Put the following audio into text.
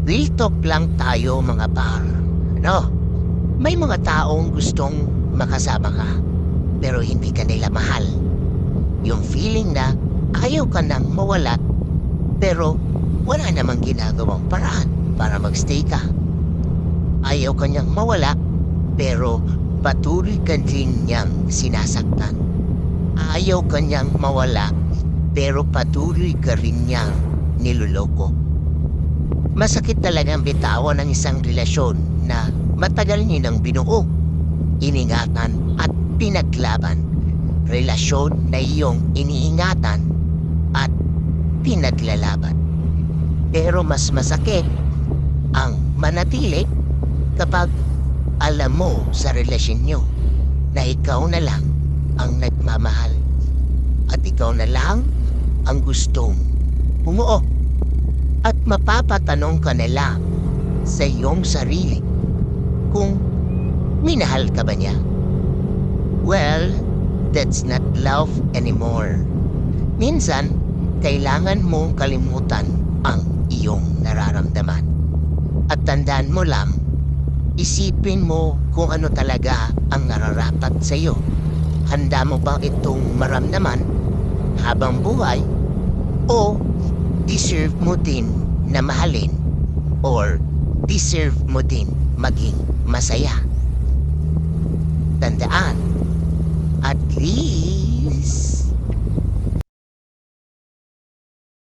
Real talk lang tayo mga par. No, may mga taong gustong makasama ka, pero hindi ka nila mahal. Yung feeling na ayaw ka nang mawala, pero wala namang ginagawang paraan para magstay ka. Ayaw ka niyang mawala, pero patuloy ka din niyang sinasaktan. Ayaw ka niyang mawala, pero patuloy ka rin niyang niloloko. Masakit talagang bitawan ng isang relasyon na matagal niyo nang binuo, iningatan at pinaglaban. Relasyon na iyong iniingatan at pinaglalaban. Pero mas masakit ang manatili kapag alam mo sa relasyon niyo na ikaw na lang ang nagmamahal at ikaw na lang ang gustong bumuo. At mapapatanong ka nila sa iyong sarili kung minahal ka ba niya. Well, that's not love anymore. Minsan, kailangan mong kalimutan ang iyong nararamdaman. At tandaan mo lang, isipin mo kung ano talaga ang nararapat sa iyo. Handa mo ba itong maramdaman habang buhay o deserve mo din na mahalin or deserve mo din maging masaya? Tandaan, at least